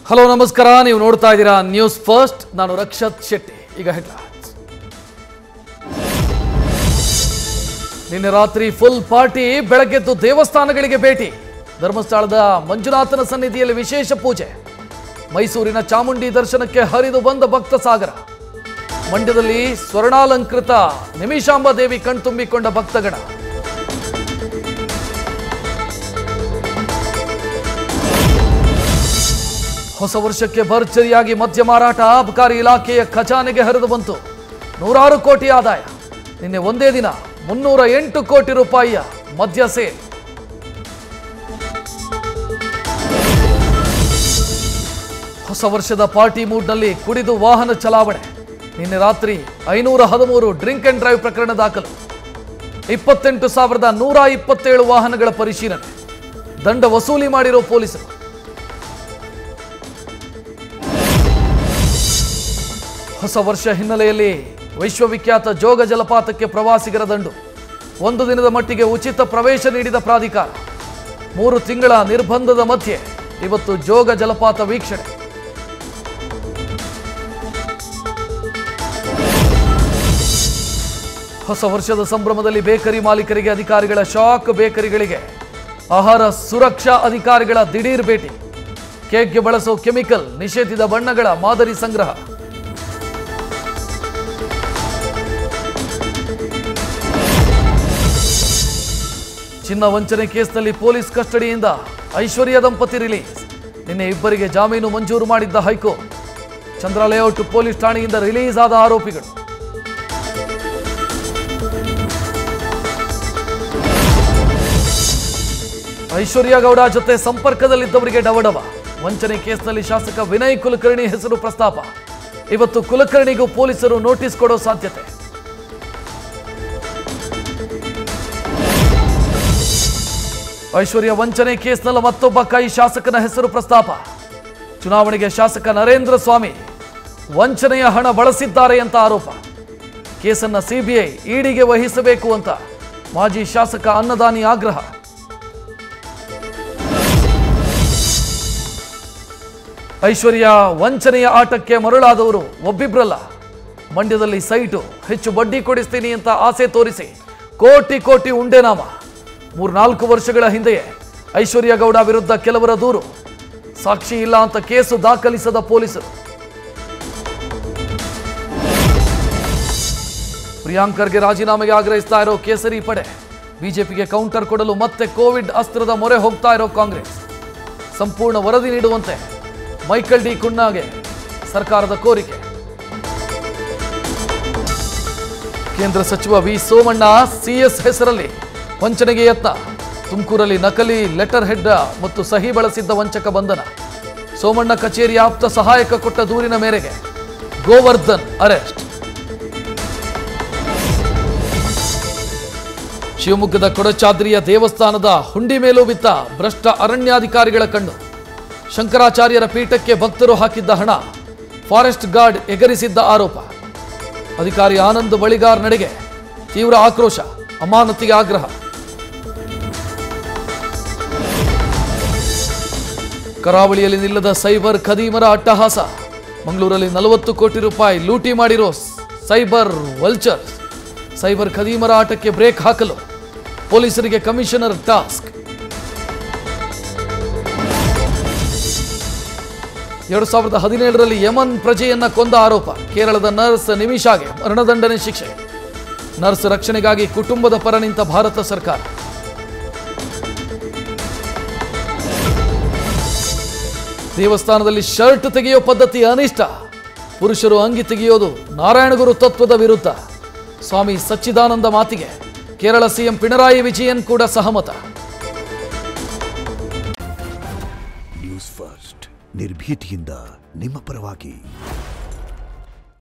Hello ನಮಸ್ಕಾರ, ನೀವು ನೋಡ್ತಾ ಇದ್ದೀರಾ ನ್ಯೂಸ್ ಫಸ್ಟ್. ನಾನು ರಕ್ಷತ್ ಶೆಟ್ಟಿ. ಈಗ ಹೆಡ್ಲೈನ್ಸ್. ನಿನ್ನೆ ರಾತ್ರಿ ಫುಲ್ ಪಾರ್ಟಿ, ಬೆಳಗ್ಗೆದ್ದು ದೇವಸ್ಥಾನಗಳಿಗೆ ಭೇಟಿ. ಧರ್ಮಸ್ಥಳದ ಮಂಜುನಾಥನ ಸನ್ನಿಧಿಯಲ್ಲಿ ವಿಶೇಷ ಪೂಜೆ. ಮೈಸೂರಿನ ಚಾಮುಂಡಿ ದರ್ಶನಕ್ಕೆ ಹರಿದು ಬಂದ ಭಕ್ತ ಸಾಗರ. ಮಂಡ್ಯದಲ್ಲಿ ಸ್ವರ್ಣಾಲಂಕೃತ ನಿಮಿಷಾಂಬ ದೇವಿ ಕಣ್ತುಂಬಿಕೊಂಡ ಭಕ್ತಗಣ. ಹೊಸ ವರ್ಷಕ್ಕೆ ಭರ್ಜರಿಯಾಗಿ ಮದ್ಯ ಮಾರಾಟ. ಅಬಕಾರಿ ಇಲಾಖೆಯ ಖಜಾನೆಗೆ ಹರಿದು ಬಂತು 106 ಕೋಟಿ ಆದಾಯ. ನಿನ್ನೆ ಒಂದೇ ದಿನ 308 ಕೋಟಿ ರೂಪಾಯಿಯ ಮದ್ಯ ಸೇಲ್. ಹೊಸ ವರ್ಷದ ಪಾರ್ಟಿ ಮೂಡ್ನಲ್ಲಿ ಕುಡಿದು ವಾಹನ ಚಲಾವಣೆ. ನಿನ್ನೆ ರಾತ್ರಿ 513 ಡ್ರಿಂಕ್ ಅಂಡ್ ಡ್ರೈವ್ ಪ್ರಕರಣ ದಾಖಲು. 28,127 ವಾಹನಗಳ ಪರಿಶೀಲನೆ. ದಂಡ ವಸೂಲಿ ಮಾಡಿರೋ ಪೊಲೀಸರು. ಹೊಸ ವರ್ಷ ಹಿನ್ನೆಲೆಯಲ್ಲಿ ವಿಶ್ವವಿಖ್ಯಾತ ಜೋಗ ಜಲಪಾತಕ್ಕೆ ಪ್ರವಾಸಿಗರ ದಂಡು. 1 ದಿನದ ಮಟ್ಟಿಗೆ ಉಚಿತ ಪ್ರವೇಶ ನೀಡಿದ ಪ್ರಾಧಿಕಾರ. 3 ತಿಂಗಳ ನಿರ್ಬಂಧದ ಮಧ್ಯೆ ಇವತ್ತು ಜೋಗ ಜಲಪಾತ ವೀಕ್ಷಣೆ. ಹೊಸ ವರ್ಷದ ಸಂಭ್ರಮದಲ್ಲಿ ಬೇಕರಿ ಮಾಲೀಕರಿಗೆ ಅಧಿಕಾರಿಗಳ ಶಾಕ್. ಬೇಕರಿಗಳಿಗೆ ಆಹಾರ ಸುರಕ್ಷಾ ಅಧಿಕಾರಿಗಳ ದಿಢೀರ್ ಭೇಟಿ. ಕೇಕ್ಗೆ ಬಳಸೋ ಕೆಮಿಕಲ್, ನಿಷೇಧಿತ ಬಣ್ಣಗಳ ಮಾದರಿ ಸಂಗ್ರಹ. ಚಿನ್ನ ವಂಚನೆ ಕೇಸ್ನಲ್ಲಿ ಪೊಲೀಸ್ ಕಸ್ಟಡಿಯಿಂದ ಐಶ್ವರ್ಯ ದಂಪತಿ ರಿಲೀಸ್. ನಿನ್ನೆ ಇಬ್ಬರಿಗೆ ಜಾಮೀನು ಮಂಜೂರು ಮಾಡಿದ್ದ ಹೈಕೋರ್ಟ್. ಚಂದ್ರ ಲೇಔಟ್ ಪೊಲೀಸ್ ಠಾಣೆಯಿಂದ ರಿಲೀಸ್ ಆದ ಆರೋಪಿಗಳು. ಐಶ್ವರ್ಯ ಗೌಡ ಜೊತೆ ಸಂಪರ್ಕದಲ್ಲಿದ್ದವರಿಗೆ ಡವಡವ. ವಂಚನೆ ಕೇಸ್ನಲ್ಲಿ ಶಾಸಕ ವಿನಯ್ ಕುಲಕರ್ಣಿ ಹೆಸರು ಪ್ರಸ್ತಾಪ. ಇವತ್ತು ಕುಲಕರ್ಣಿಗೂ ಪೊಲೀಸರು ನೋಟಿಸ್ ಕೊಡೋ ಸಾಧ್ಯತೆ. ಐಶ್ವರ್ಯ ವಂಚನೆ ಕೇಸ್ನಲ್ಲಿ ಮತ್ತೊಬ್ಬ ಕೈ ಶಾಸಕನ ಹೆಸರು ಪ್ರಸ್ತಾಪ. ಚುನಾವಣೆಗೆ ಶಾಸಕ ನರೇಂದ್ರ ಸ್ವಾಮಿ ವಂಚನೆಯ ಹಣ ಬಳಸಿದ್ದಾರೆ ಅಂತ ಆರೋಪ. ಕೇಸನ್ನ ಸಿಬಿಐ ಇಡಿಗೆ ವಹಿಸಬೇಕು ಅಂತ ಮಾಜಿ ಶಾಸಕ ಅನ್ನದಾನಿ ಆಗ್ರಹ. ಐಶ್ವರ್ಯ ವಂಚನೆಯ ಆಟಕ್ಕೆ ಮರಳಾದವರು ಒಬ್ಬಿಬ್ರಲ್ಲ. ಮಂಡ್ಯದಲ್ಲಿ ಸೈಟು, ಹೆಚ್ಚು ಬಡ್ಡಿ ಕೊಡಿಸ್ತೀನಿ ಅಂತ ಆಸೆ ತೋರಿಸಿ ಕೋಟಿ ಕೋಟಿ ಉಂಡೆನಾಮ. 3-4 ವರ್ಷಗಳ ಹಿಂದೆಯೇ ಐಶ್ವರ್ಯ ಗೌಡ ವಿರುದ್ಧ ಕೆಲವರ ದೂರು. ಸಾಕ್ಷಿ ಇಲ್ಲ ಅಂತ ಕೇಸು ದಾಖಲಿಸದ ಪೊಲೀಸರು. ಪ್ರಿಯಾಂಕರ್ಗೆ ರಾಜೀನಾಮೆಗೆ ಆಗ್ರಹಿಸ್ತಾ ಇರೋ ಕೇಸರಿ ಪಡೆ. ಬಿಜೆಪಿಗೆ ಕೌಂಟರ್ ಕೊಡಲು ಮತ್ತೆ ಕೋವಿಡ್ ಅಸ್ತ್ರದ ಮೊರೆ ಹೋಗ್ತಾ ಇರೋ ಕಾಂಗ್ರೆಸ್. ಸಂಪೂರ್ಣ ವರದಿ ನೀಡುವಂತೆ ಮೈಕಲ್ ಡಿ ಕುನ್ನಾಗೆ ಸರ್ಕಾರದ ಕೋರಿಕೆ. ಕೇಂದ್ರ ಸಚಿವ ವಿ ಸೋಮಣ್ಣ ಸಿಎಸ್ ಹೆಸರಲ್ಲಿ ವಂಚನೆಗೆ ಯತ್ನ. ತುಮಕೂರಲ್ಲಿ ನಕಲಿ ಲೆಟರ್ ಹೆಡ್ ಮತ್ತು ಸಹಿ ಬಳಸಿದ್ದ ವಂಚಕ ಬಂಧನ. ಸೋಮಣ್ಣ ಕಚೇರಿ ಆಪ್ತ ಸಹಾಯಕ ಕೊಟ್ಟ ದೂರಿನ ಮೇರೆಗೆ ಗೋವರ್ಧನ್ ಅರೆಸ್ಟ್. ಶಿವಮೊಗ್ಗದ ಕೊಡಚಾದ್ರಿಯ ದೇವಸ್ಥಾನದ ಹುಂಡಿ ಮೇಲೂ ಬಿತ್ತ ಭ್ರಷ್ಟ ಅರಣ್ಯಾಧಿಕಾರಿಗಳ ಕಣ್ಣು. ಶಂಕರಾಚಾರ್ಯರ ಪೀಠಕ್ಕೆ ಭಕ್ತರು ಹಾಕಿದ್ದ ಹಣ ಫಾರೆಸ್ಟ್ ಗಾರ್ಡ್ ಎಗರಿಸಿದ್ದ ಆರೋಪ. ಅಧಿಕಾರಿ ಆನಂದ್ ಬಳಿಗಾರ್ ನಡೆಗೆ ತೀವ್ರ ಆಕ್ರೋಶ, ಅಮಾನತಿಗೆ ಆಗ್ರಹ. ಕರಾವಳಿಯಲ್ಲಿ ನಿಲ್ಲದ ಸೈಬರ್ ಖದೀಮರ ಅಟ್ಟಹಾಸ. ಮಂಗಳೂರಲ್ಲಿ 40 ಕೋಟಿ ರೂಪಾಯಿ ಲೂಟಿ ಮಾಡಿರೋ ಸೈಬರ್ ವಲ್ಚರ್ಸ್. ಸೈಬರ್ ಖದೀಮರ ಆಟಕ್ಕೆ ಬ್ರೇಕ್ ಹಾಕಲು ಪೊಲೀಸರಿಗೆ ಕಮಿಷನರ್ ಟಾಸ್ಕ್. 2017ರಲ್ಲಿ ಯಮನ್ ಪ್ರಜೆಯನ್ನ ಕೊಂದ ಆರೋಪ. ಕೇರಳದ ನರ್ಸ್ ನಿಮಿಷಾಗೆ ಮರಣದಂಡನೆ ಶಿಕ್ಷೆ. ನರ್ಸ್ ರಕ್ಷಣೆಗಾಗಿ ಕುಟುಂಬದ ಪರ ನಿಂತ ಭಾರತ ಸರ್ಕಾರ. ದೇವಸ್ಥಾನದಲ್ಲಿ ಶರ್ಟ್ ತೆಗೆಯೋ ಪದ್ಧತಿ ಅನಿಷ್ಟ. ಪುರುಷರು ಅಂಗಿ ತೆಗೆಯೋದು ನಾರಾಯಣಗುರು ತತ್ವದ ವಿರುದ್ಧ. ಸ್ವಾಮಿ ಸಚ್ಚಿದಾನಂದ ಮಾತಿಗೆ ಕೇರಳ ಸಿಎಂ ಪಿಣರಾಯಿ ವಿಜಯನ್ ಕೂಡ ಸಹಮತ. ನ್ಯೂಸ್ ಫಸ್ಟ್, ನಿರ್ಭೀತಿಯಿಂದ ನಿಮ್ಮ ಪರವಾಗಿ.